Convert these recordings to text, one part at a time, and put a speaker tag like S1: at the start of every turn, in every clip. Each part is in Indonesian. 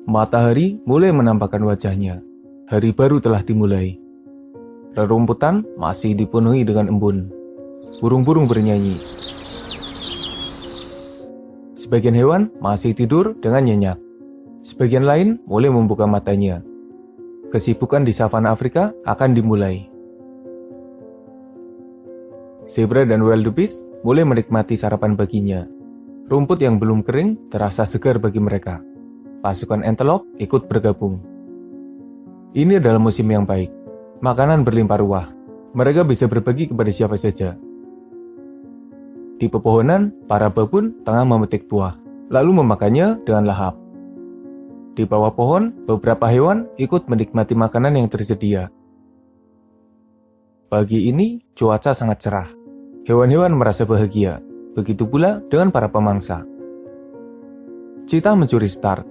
S1: Matahari mulai menampakkan wajahnya. Hari baru telah dimulai. Rerumputan masih dipenuhi dengan embun. Burung-burung bernyanyi. Sebagian hewan masih tidur dengan nyenyak. Sebagian lain mulai membuka matanya. Kesibukan di savana Afrika akan dimulai. Zebra dan wildebeest mulai menikmati sarapan paginya. Rumput yang belum kering terasa segar bagi mereka. Pasukan antelope ikut bergabung. Ini adalah musim yang baik. Makanan berlimpah ruah. Mereka bisa berbagi kepada siapa saja. Di pepohonan, para babun tengah memetik buah, lalu memakannya dengan lahap. Di bawah pohon, beberapa hewan ikut menikmati makanan yang tersedia. Pagi ini, cuaca sangat cerah. Hewan-hewan merasa bahagia. Begitu pula dengan para pemangsa. Cheetah mencuri start.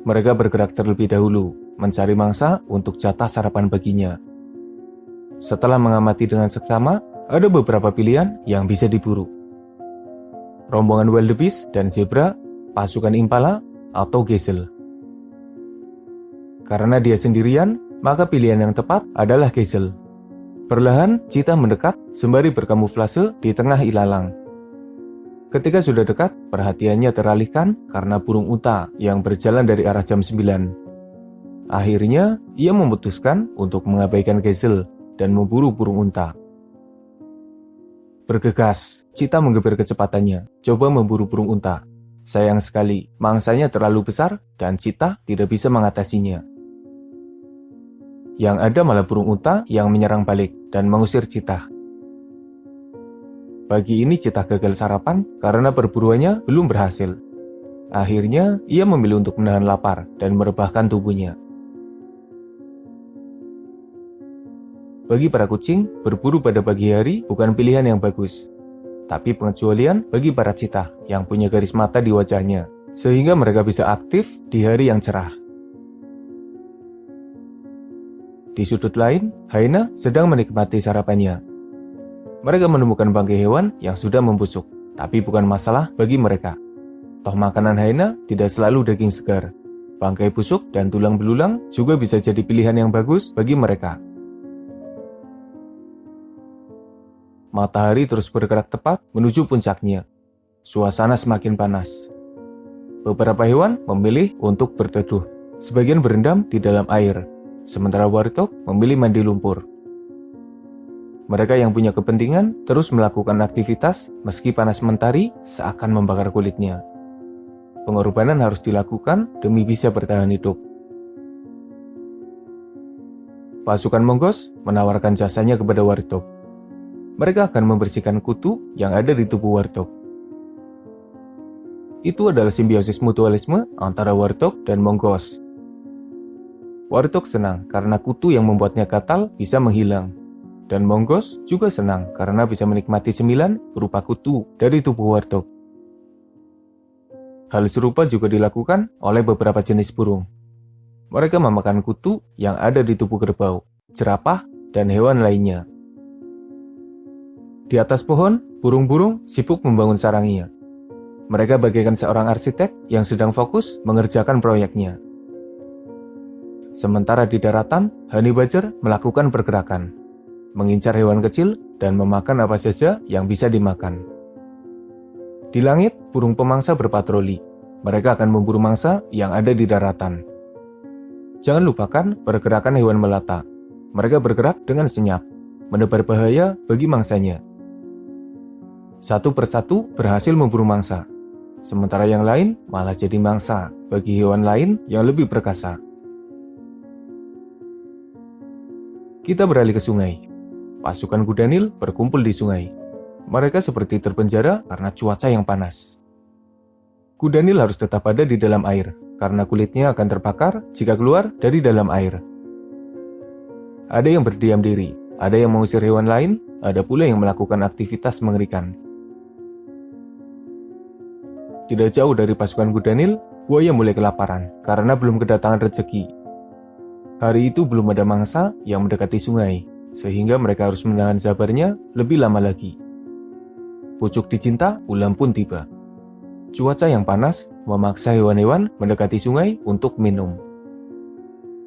S1: Mereka bergerak terlebih dahulu, mencari mangsa untuk jatah sarapan paginya. Setelah mengamati dengan seksama, ada beberapa pilihan yang bisa diburu. Rombongan wildebeest dan zebra, pasukan impala, atau gazelle. Karena dia sendirian, maka pilihan yang tepat adalah gazelle. Perlahan, cheetah mendekat sembari berkamuflase di tengah ilalang. Ketika sudah dekat, perhatiannya teralihkan karena burung unta yang berjalan dari arah jam 9. Akhirnya, ia memutuskan untuk mengabaikan gazelle dan memburu burung unta. Bergegas, cheetah menggeber kecepatannya, coba memburu burung unta. Sayang sekali, mangsanya terlalu besar dan cheetah tidak bisa mengatasinya. Yang ada malah burung unta yang menyerang balik dan mengusir cheetah. Pagi ini cheetah gagal sarapan karena perburuannya belum berhasil. Akhirnya, ia memilih untuk menahan lapar dan merebahkan tubuhnya. Bagi para kucing, berburu pada pagi hari bukan pilihan yang bagus. Tapi pengecualian bagi para cheetah yang punya garis mata di wajahnya, sehingga mereka bisa aktif di hari yang cerah. Di sudut lain, hyena sedang menikmati sarapannya. Mereka menemukan bangkai hewan yang sudah membusuk, tapi bukan masalah bagi mereka. Toh makanan hyena tidak selalu daging segar. Bangkai busuk dan tulang belulang juga bisa jadi pilihan yang bagus bagi mereka. Matahari terus bergerak tepat menuju puncaknya. Suasana semakin panas. Beberapa hewan memilih untuk berteduh. Sebagian berendam di dalam air, sementara warthog memilih mandi lumpur. Mereka yang punya kepentingan terus melakukan aktivitas meski panas mentari seakan membakar kulitnya. Pengorbanan harus dilakukan demi bisa bertahan hidup. Pasukan mongoose menawarkan jasanya kepada warthog. Mereka akan membersihkan kutu yang ada di tubuh warthog. Itu adalah simbiosis mutualisme antara warthog dan mongoose. Warthog senang karena kutu yang membuatnya gatal bisa menghilang. Dan mongoose juga senang karena bisa menikmati cemilan berupa kutu dari tubuh warthog. Hal serupa juga dilakukan oleh beberapa jenis burung. Mereka memakan kutu yang ada di tubuh kerbau, jerapah, dan hewan lainnya. Di atas pohon, burung-burung sibuk membangun sarangnya. Mereka bagaikan seorang arsitek yang sedang fokus mengerjakan proyeknya. Sementara di daratan, honey badger melakukan pergerakan, mengincar hewan kecil dan memakan apa saja yang bisa dimakan. Di langit, burung pemangsa berpatroli. Mereka akan memburu mangsa yang ada di daratan. Jangan lupakan pergerakan hewan melata. Mereka bergerak dengan senyap, menebar bahaya bagi mangsanya. Satu persatu berhasil memburu mangsa, sementara yang lain malah jadi mangsa bagi hewan lain yang lebih perkasa. Kita beralih ke sungai. Pasukan kuda Nil berkumpul di sungai. Mereka seperti terpenjara karena cuaca yang panas. Kuda Nil harus tetap ada di dalam air, karena kulitnya akan terbakar jika keluar dari dalam air. Ada yang berdiam diri, ada yang mengusir hewan lain, ada pula yang melakukan aktivitas mengerikan. Tidak jauh dari pasukan kuda Nil, buaya mulai kelaparan karena belum kedatangan rezeki. Hari itu belum ada mangsa yang mendekati sungai, sehingga mereka harus menahan sabarnya lebih lama lagi. Pucuk dicinta, ulam pun tiba. Cuaca yang panas memaksa hewan-hewan mendekati sungai untuk minum.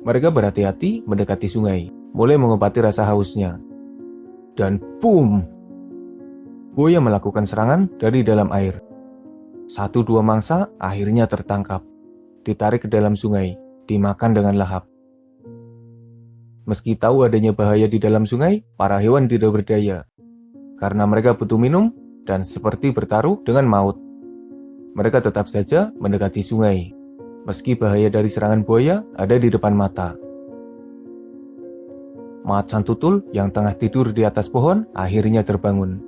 S1: Mereka berhati-hati mendekati sungai, mulai mengobati rasa hausnya. Dan boom! Buaya melakukan serangan dari dalam air. 1-2 mangsa akhirnya tertangkap, ditarik ke dalam sungai, dimakan dengan lahap. Meski tahu adanya bahaya di dalam sungai, para hewan tidak berdaya. Karena mereka butuh minum dan seperti bertaruh dengan maut. Mereka tetap saja mendekati sungai, meski bahaya dari serangan buaya ada di depan mata. Macan tutul yang tengah tidur di atas pohon akhirnya terbangun.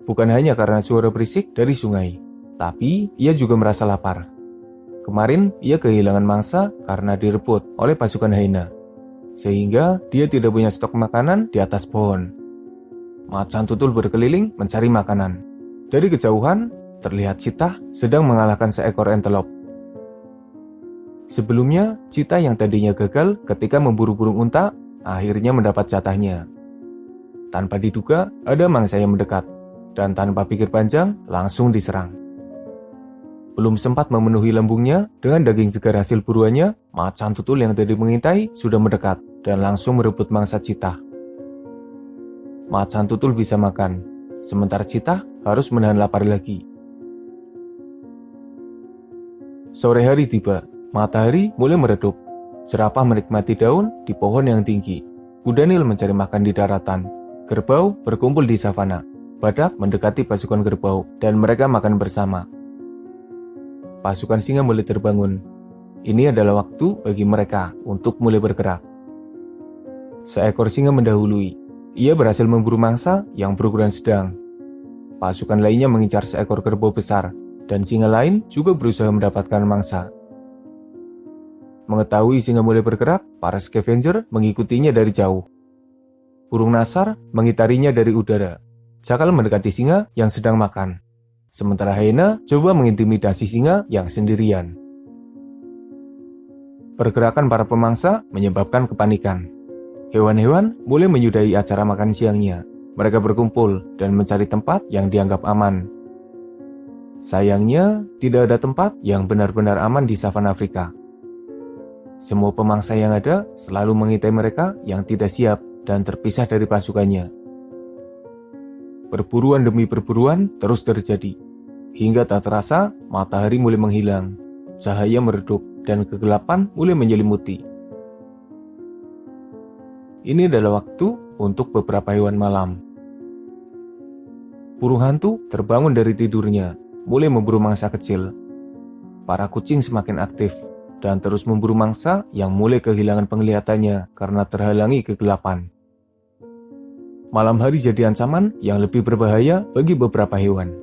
S1: Bukan hanya karena suara berisik dari sungai, tapi ia juga merasa lapar. Kemarin ia kehilangan mangsa karena direbut oleh pasukan hyena, sehingga dia tidak punya stok makanan di atas pohon. Macan tutul berkeliling mencari makanan. Dari kejauhan, terlihat Cheetah sedang mengalahkan seekor antelope. Sebelumnya, Cheetah yang tadinya gagal ketika memburu burung unta, akhirnya mendapat jatahnya. Tanpa diduga, ada mangsa yang mendekat, dan tanpa pikir panjang, langsung diserang. Belum sempat memenuhi lambungnya dengan daging segar hasil buruannya, macan tutul yang tadi mengintai sudah mendekat dan langsung merebut mangsa Cheetah. Macan tutul bisa makan, sementara Cheetah harus menahan lapar lagi. Sore hari tiba, matahari mulai meredup. Jerapah menikmati daun di pohon yang tinggi. Kuda Nil mencari makan di daratan. Kerbau berkumpul di savana. Badak mendekati pasukan kerbau dan mereka makan bersama. Pasukan singa mulai terbangun. Ini adalah waktu bagi mereka untuk mulai bergerak. Seekor singa mendahului. Ia berhasil memburu mangsa yang berukuran sedang. Pasukan lainnya mengincar seekor kerbau besar, dan singa lain juga berusaha mendapatkan mangsa. Mengetahui singa mulai bergerak, para scavenger mengikutinya dari jauh. Burung nasar mengitarinya dari udara. Cakal mendekati singa yang sedang makan. Sementara hyena coba mengintimidasi singa yang sendirian. Pergerakan para pemangsa menyebabkan kepanikan. Hewan-hewan mulai menyudahi acara makan siangnya. Mereka berkumpul dan mencari tempat yang dianggap aman. Sayangnya, tidak ada tempat yang benar-benar aman di savana Afrika. Semua pemangsa yang ada selalu mengintai mereka yang tidak siap dan terpisah dari pasukannya. Perburuan demi perburuan terus terjadi. Hingga tak terasa, matahari mulai menghilang, cahaya meredup, dan kegelapan mulai menyelimuti. Ini adalah waktu untuk beberapa hewan malam. Burung hantu terbangun dari tidurnya, mulai memburu mangsa kecil. Para kucing semakin aktif dan terus memburu mangsa yang mulai kehilangan penglihatannya karena terhalangi kegelapan. Malam hari jadi ancaman yang lebih berbahaya bagi beberapa hewan.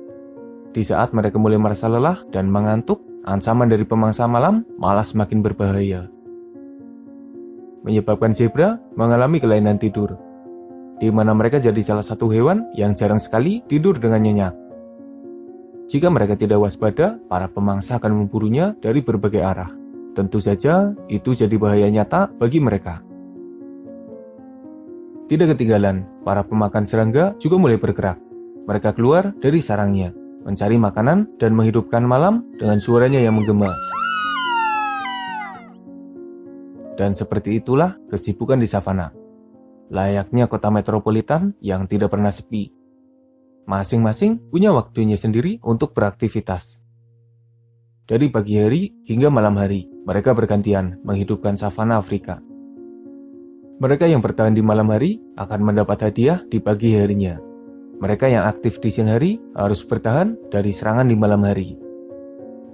S1: Di saat mereka mulai merasa lelah dan mengantuk, ancaman dari pemangsa malam malah semakin berbahaya. Menyebabkan zebra mengalami kelainan tidur, di mana mereka jadi salah satu hewan yang jarang sekali tidur dengan nyenyak. Jika mereka tidak waspada, para pemangsa akan memburunya dari berbagai arah. Tentu saja, itu jadi bahaya nyata bagi mereka. Tidak ketinggalan, para pemakan serangga juga mulai bergerak. Mereka keluar dari sarangnya, mencari makanan dan menghidupkan malam dengan suaranya yang menggema. Dan seperti itulah kesibukan di savana. Layaknya kota metropolitan yang tidak pernah sepi. Masing-masing punya waktunya sendiri untuk beraktivitas. Dari pagi hari hingga malam hari, mereka bergantian menghidupkan savana Afrika. Mereka yang bertahan di malam hari akan mendapat hadiah di pagi harinya. Mereka yang aktif di siang hari harus bertahan dari serangan di malam hari.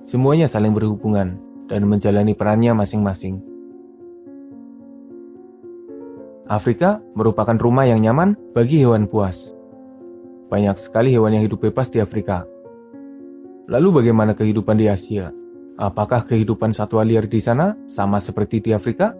S1: Semuanya saling berhubungan dan menjalani perannya masing-masing. Afrika merupakan rumah yang nyaman bagi hewan buas. Banyak sekali hewan yang hidup bebas di Afrika. Lalu bagaimana kehidupan di Asia? Apakah kehidupan satwa liar di sana sama seperti di Afrika?